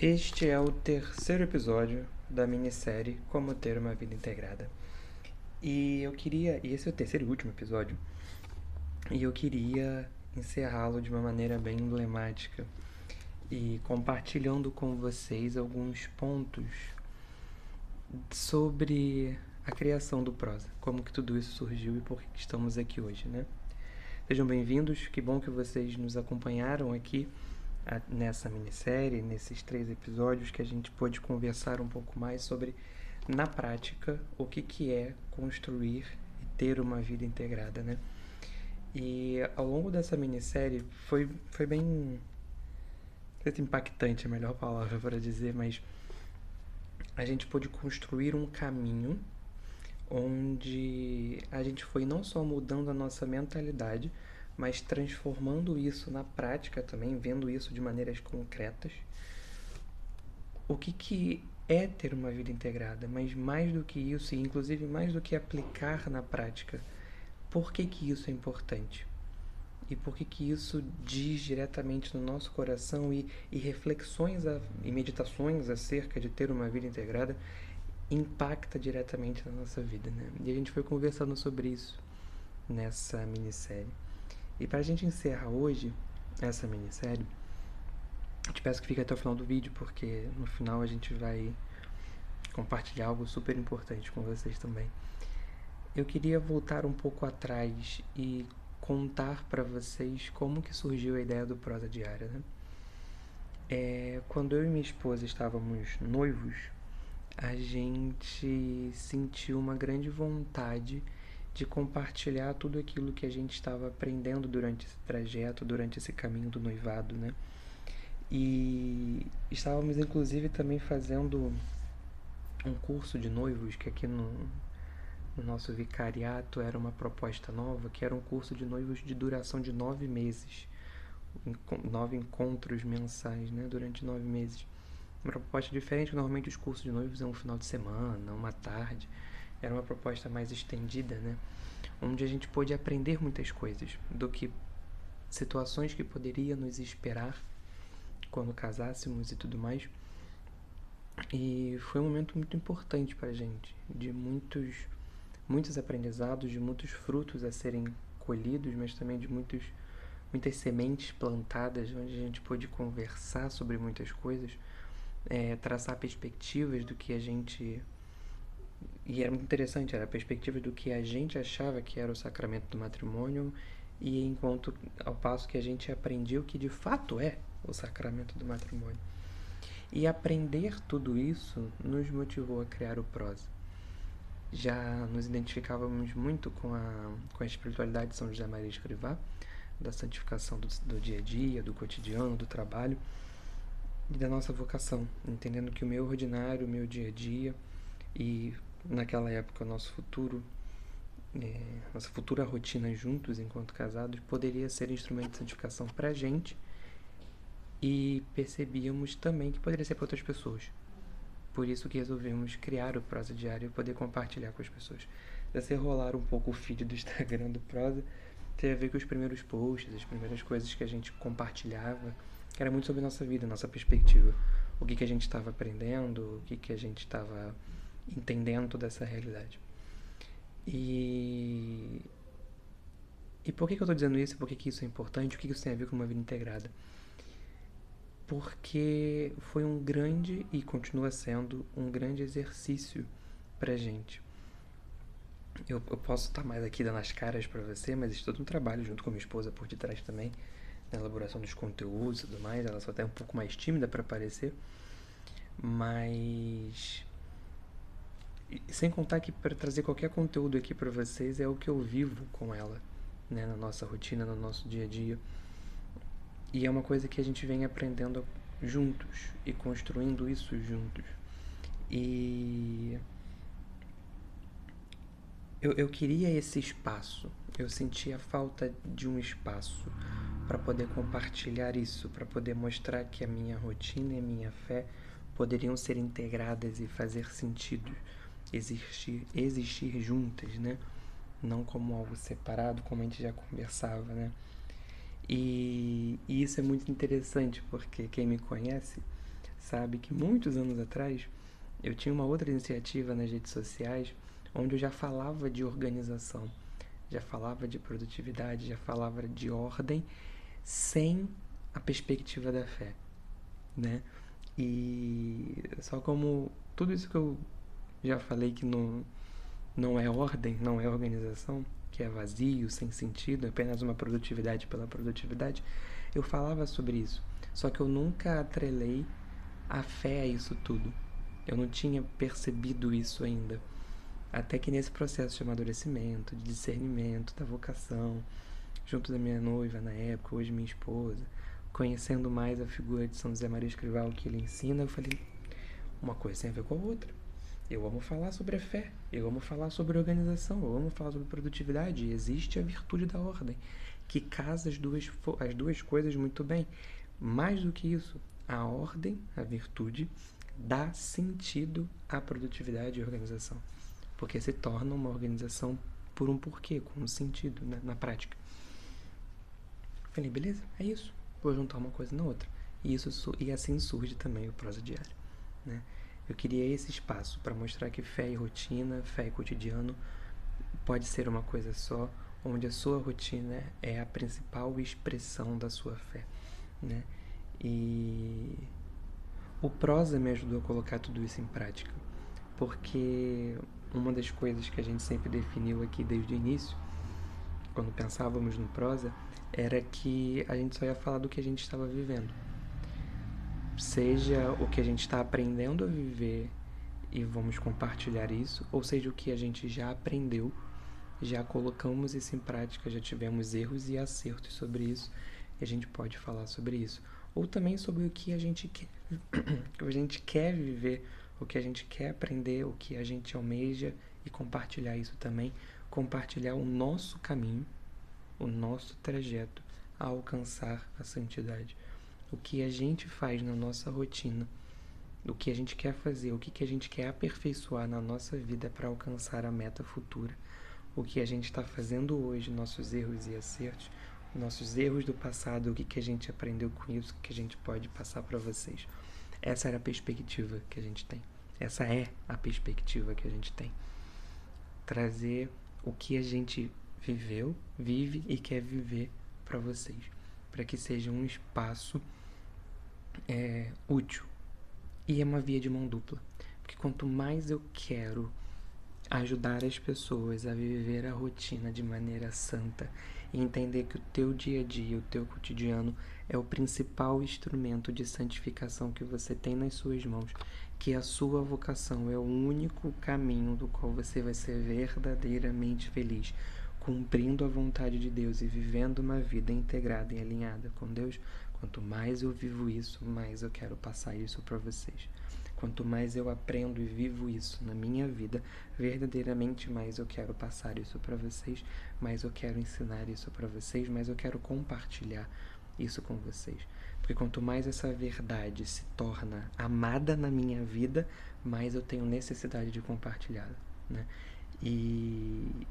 Este é o terceiro episódio da minissérie Como Ter uma Vida Integrada. E esse é o terceiro e último episódio, e eu queria encerrá-lo de uma maneira bem emblemática e compartilhando com vocês alguns pontos sobre a criação do Prosa, como que tudo isso surgiu e por que estamos aqui hoje, né? Sejam bem-vindos, que bom que vocês nos acompanharam aqui nessa minissérie, nesses 3 episódios que a gente pôde conversar um pouco mais sobre, na prática, o que é construir e ter uma vida integrada, né? E ao longo dessa minissérie foi bem impactante, é a melhor palavra para dizer, mas a gente pôde construir um caminho onde a gente foi não só mudando a nossa mentalidade, mas transformando isso na prática também, vendo isso de maneiras concretas. O que é ter uma vida integrada, mas mais do que isso, e inclusive mais do que aplicar na prática, por que isso é importante? E por que isso diz diretamente no nosso coração e reflexões e meditações acerca de ter uma vida integrada impacta diretamente na nossa vida, né? E a gente foi conversando sobre isso nessa minissérie. E para a gente encerrar hoje essa minissérie, eu te peço que fique até o final do vídeo, porque no final a gente vai compartilhar algo super importante com vocês também. Eu queria voltar um pouco atrás e contar para vocês como que surgiu a ideia do Prosa Diária, né? Quando eu e minha esposa estávamos noivos, a gente sentiu uma grande vontade de compartilhar tudo aquilo que a gente estava aprendendo durante esse trajeto, durante esse caminho do noivado, né? E estávamos inclusive também fazendo um curso de noivos, que aqui no nosso vicariato era uma proposta nova, que era um curso de noivos de duração de 9 meses. 9 encontros mensais, né? Durante 9 meses. Uma proposta diferente, normalmente os cursos de noivos é um final de semana, uma tarde. Era uma proposta mais estendida, né? Onde a gente pôde aprender muitas coisas, do que situações que poderia nos esperar quando casássemos e tudo mais. E foi um momento muito importante pra gente, de muitos aprendizados, de muitos frutos a serem colhidos, mas também de muitas sementes plantadas, onde a gente pôde conversar sobre muitas coisas, traçar perspectivas do que a gente... E era muito interessante, era a perspectiva do que a gente achava que era o sacramento do matrimônio, e enquanto ao passo que a gente aprendia o que de fato é o sacramento do matrimônio. E aprender tudo isso nos motivou a criar o Prosa. Já nos identificávamos muito com a espiritualidade de São José Maria Escrivá, da santificação do dia a dia, do cotidiano, do trabalho e da nossa vocação, entendendo que o meu ordinário, o meu dia a dia e naquela época nossa futura rotina juntos enquanto casados poderia ser instrumento de santificação pra gente, e percebíamos também que poderia ser para outras pessoas. Por isso que resolvemos criar o Prosa Diário e poder compartilhar com as pessoas. Se rolar um pouco o feed do Instagram do Prosa, teve a ver com os primeiros posts, as primeiras coisas que a gente compartilhava, que era muito sobre a nossa vida, nossa perspectiva. O que a gente estava aprendendo, o que a gente estava entendendo toda essa realidade. E por que eu estou dizendo isso? Por que isso é importante? O que isso tem a ver com uma vida integrada? Porque foi um grande, e continua sendo, um grande exercício pra gente. Eu posso estar mais aqui dando as caras pra você, mas isso todo um trabalho junto com a minha esposa por detrás também, na elaboração dos conteúdos e tudo mais. Ela só tá um pouco mais tímida pra aparecer, mas... sem contar que para trazer qualquer conteúdo aqui pra vocês é o que eu vivo com ela, né, na nossa rotina, no nosso dia a dia. E é uma coisa que a gente vem aprendendo juntos e construindo isso juntos. E eu queria esse espaço. Eu sentia falta de um espaço para poder compartilhar isso, para poder mostrar que a minha rotina e a minha fé poderiam ser integradas e fazer sentido, existir juntas, né? Não como algo separado, como a gente já conversava, né? E isso é muito interessante, porque quem me conhece sabe que muitos anos atrás eu tinha uma outra iniciativa nas redes sociais onde eu já falava de organização, já falava de produtividade, já falava de ordem sem a perspectiva da fé, né? E só como tudo isso que eu já falei que não é ordem, não é organização, que é vazio, sem sentido, apenas uma produtividade pela produtividade, eu falava sobre isso. Só que eu nunca atrelei a fé a isso tudo. Eu não tinha percebido isso ainda. Até que nesse processo de amadurecimento, de discernimento, da vocação, junto da minha noiva na época, hoje minha esposa, conhecendo mais a figura de São José Maria Escrivá, o que ele ensina, eu falei, uma coisa tem a ver com a outra. Eu amo falar sobre a fé, eu amo falar sobre organização, eu amo falar sobre produtividade. E existe a virtude da ordem, que casa as duas coisas muito bem. Mais do que isso, a ordem, a virtude, dá sentido à produtividade e organização. Porque se torna uma organização por um porquê, com um sentido, né, na prática. Falei, beleza, é isso. Vou juntar uma coisa na outra. E assim surge também o Prosa Diária, né? Eu queria esse espaço para mostrar que fé e rotina, fé e cotidiano pode ser uma coisa só, onde a sua rotina é a principal expressão da sua fé, né? E o Prosa me ajudou a colocar tudo isso em prática, porque uma das coisas que a gente sempre definiu aqui desde o início, quando pensávamos no Prosa, era que a gente só ia falar do que a gente estava vivendo. Seja o que a gente está aprendendo a viver e vamos compartilhar isso, ou seja o que a gente já aprendeu, já colocamos isso em prática, já tivemos erros e acertos sobre isso, e a gente pode falar sobre isso. Ou também sobre o que a gente quer, o que a gente quer viver, o que a gente quer aprender, o que a gente almeja, e compartilhar isso também, compartilhar o nosso caminho, o nosso trajeto a alcançar a santidade. O que a gente faz na nossa rotina, o que a gente quer fazer, o que a gente quer aperfeiçoar na nossa vida para alcançar a meta futura. O que a gente está fazendo hoje, nossos erros e acertos, nossos erros do passado, o que a gente aprendeu com isso, o que a gente pode passar para vocês. Essa era a perspectiva que a gente tem. Essa é a perspectiva que a gente tem. Trazer o que a gente viveu, vive e quer viver para vocês. Para que seja um espaço útil. E é uma via de mão dupla. Porque quanto mais eu quero ajudar as pessoas a viver a rotina de maneira santa e entender que o teu dia a dia, o teu cotidiano é o principal instrumento de santificação que você tem nas suas mãos, que a sua vocação é o único caminho do qual você vai ser verdadeiramente feliz, cumprindo a vontade de Deus e vivendo uma vida integrada e alinhada com Deus. Quanto mais eu vivo isso, mais eu quero passar isso para vocês. Quanto mais eu aprendo e vivo isso na minha vida, verdadeiramente mais eu quero passar isso para vocês, mais eu quero ensinar isso para vocês, mais eu quero compartilhar isso com vocês. Porque quanto mais essa verdade se torna amada na minha vida, mais eu tenho necessidade de compartilhá-la, né? E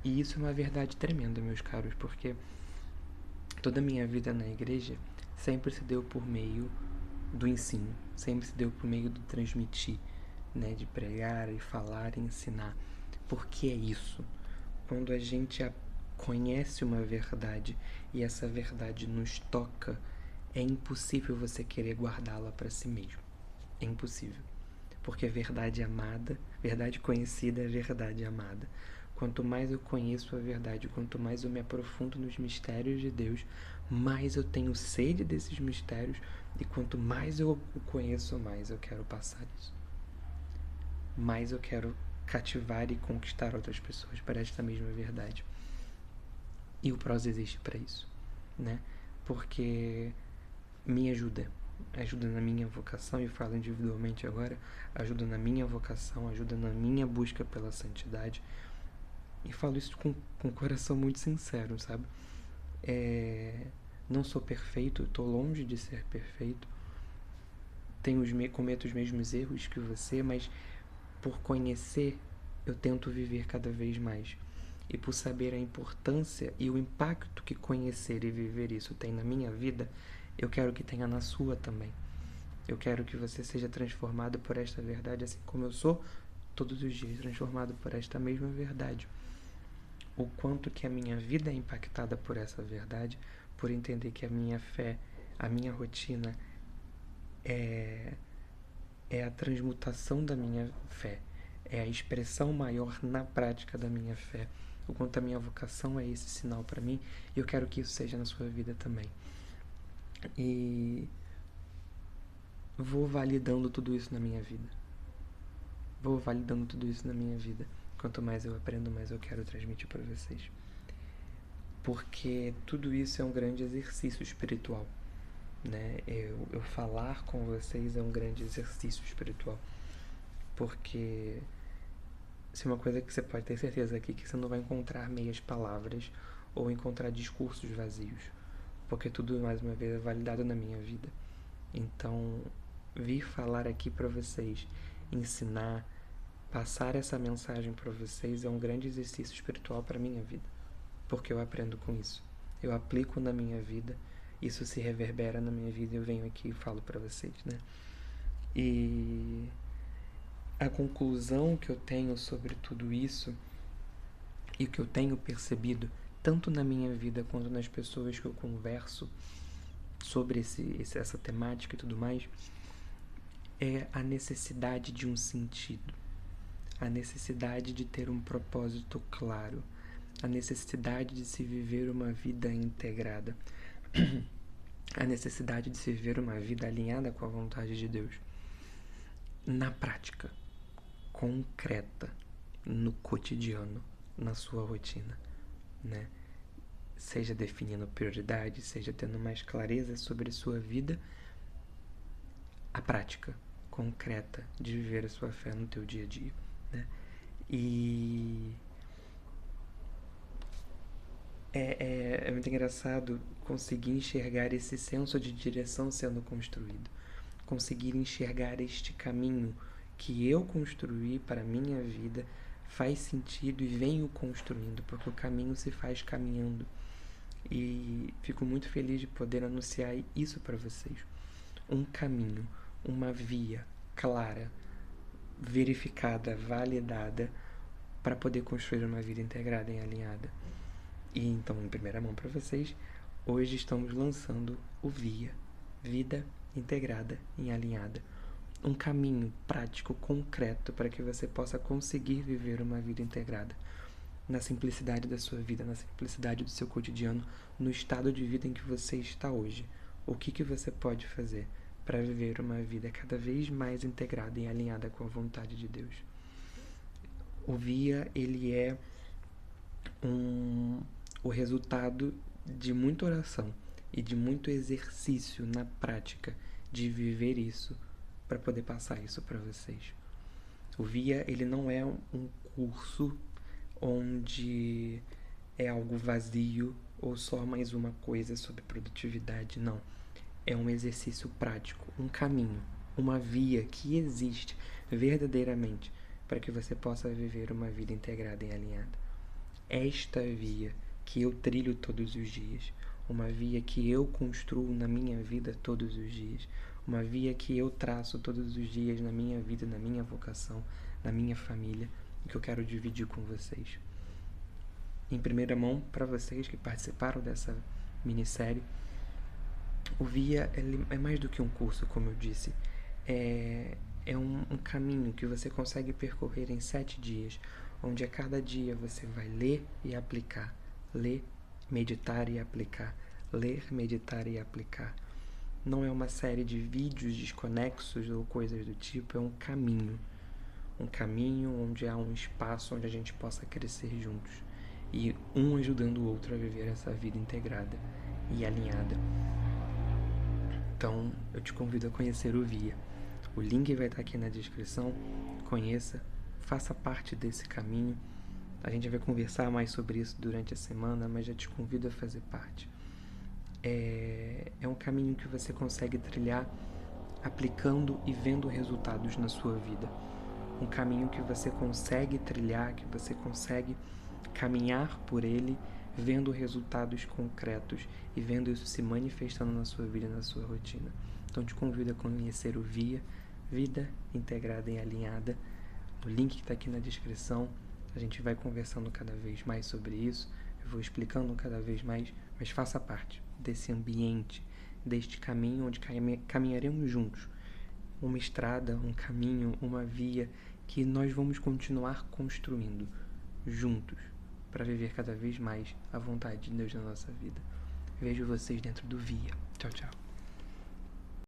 isso é uma verdade tremenda, meus caros, porque toda a minha vida na igreja sempre se deu por meio do ensino, sempre se deu por meio do transmitir, né, de pregar e falar e ensinar. Porque é isso. Quando a gente conhece uma verdade e essa verdade nos toca, é impossível você querer guardá-la para si mesmo. É impossível. Porque a verdade amada, verdade conhecida é verdade amada. Quanto mais eu conheço a verdade, quanto mais eu me aprofundo nos mistérios de Deus, mais eu tenho sede desses mistérios, e quanto mais eu o conheço, mais eu quero passar isso. Mais eu quero cativar e conquistar outras pessoas para esta mesma verdade. E o Prosa existe para isso, né? Porque me ajuda na minha vocação, e falo individualmente agora, ajuda na minha vocação, ajuda na minha busca pela santidade. E falo isso com um coração muito sincero, sabe? Não sou perfeito, estou longe de ser perfeito. Cometo os mesmos erros que você, mas por conhecer, eu tento viver cada vez mais. E por saber a importância e o impacto que conhecer e viver isso tem na minha vida, eu quero que tenha na sua também. Eu quero que você seja transformado por esta verdade, assim como eu sou todos os dias transformado por esta mesma verdade. O quanto que a minha vida é impactada por essa verdade, por entender que a minha fé, a minha rotina é a transmutação da minha fé, é a expressão maior na prática da minha fé. O quanto a minha vocação é esse sinal para mim, e eu quero que isso seja na sua vida também. E vou validando tudo isso na minha vida. Quanto mais eu aprendo, mais eu quero transmitir para vocês. Porque tudo isso é um grande exercício espiritual, né? Eu falar com vocês é um grande exercício espiritual. Porque se uma coisa que você pode ter certeza aqui, que você não vai encontrar meias palavras ou encontrar discursos vazios. Porque tudo, mais uma vez, é validado na minha vida. Então, vir falar aqui para vocês, ensinar, passar essa mensagem para vocês é um grande exercício espiritual para a minha vida, porque eu aprendo com isso, eu aplico na minha vida, isso se reverbera na minha vida e eu venho aqui e falo para vocês, né? E a conclusão que eu tenho sobre tudo isso e que eu tenho percebido tanto na minha vida quanto nas pessoas que eu converso sobre essa temática e tudo mais, é a necessidade de um sentido, a necessidade de ter um propósito claro, a necessidade de se viver uma vida integrada, a necessidade de se viver uma vida alinhada com a vontade de Deus, na prática, concreta, no cotidiano, na sua rotina, né? Seja definindo prioridades, seja tendo mais clareza sobre sua vida, a prática concreta de viver a sua fé no teu dia a dia, né? E é muito engraçado conseguir enxergar esse senso de direção sendo construído, conseguir enxergar este caminho que eu construí para a minha vida faz sentido e venho construindo, porque o caminho se faz caminhando. E fico muito feliz de poder anunciar isso para vocês. Um caminho, uma via clara, verificada, validada, para poder construir uma vida integrada e alinhada. E então, em primeira mão para vocês, hoje estamos lançando o VIA, Vida Integrada e Alinhada. Um caminho prático, concreto, para que você possa conseguir viver uma vida integrada. Na simplicidade da sua vida, na simplicidade do seu cotidiano, no estado de vida em que você está hoje. O que você pode fazer para viver uma vida cada vez mais integrada e alinhada com a vontade de Deus? O VIA, ele é o resultado de muita oração e de muito exercício na prática de viver isso para poder passar isso para vocês. O VIA, ele não é um curso onde é algo vazio ou só mais uma coisa sobre produtividade, não. É um exercício prático, um caminho, uma via que existe verdadeiramente para que você possa viver uma vida integrada e alinhada. Esta via que eu trilho todos os dias, uma via que eu construo na minha vida todos os dias, uma via que eu traço todos os dias na minha vida, na minha vocação, na minha família, e que eu quero dividir com vocês. Em primeira mão, para vocês que participaram dessa minissérie, o VIA é mais do que um curso, como eu disse. É um caminho que você consegue percorrer em 7 dias, onde a cada dia você vai ler e aplicar, ler, meditar e aplicar, ler, meditar e aplicar. Não é uma série de vídeos desconexos ou coisas do tipo, é um caminho onde há um espaço onde a gente possa crescer juntos e um ajudando o outro a viver essa vida integrada e alinhada. Então, eu te convido a conhecer o VIA. O link vai estar aqui na descrição. Conheça, faça parte desse caminho. A gente vai conversar mais sobre isso durante a semana, mas já te convido a fazer parte. É um caminho que você consegue trilhar aplicando e vendo resultados na sua vida. Um caminho que você consegue trilhar, que você consegue caminhar por ele, vendo resultados concretos e vendo isso se manifestando na sua vida e na sua rotina. Então te convido a conhecer o VIA, Vida Integrada e Alinhada. O link que está aqui na descrição. A gente vai conversando cada vez mais sobre isso. Eu vou explicando cada vez mais, mas faça parte desse ambiente, deste caminho onde caminharemos juntos. Uma estrada, um caminho, uma via que nós vamos continuar construindo juntos para viver cada vez mais a vontade de Deus na nossa vida. Vejo vocês dentro do VIA. Tchau, tchau.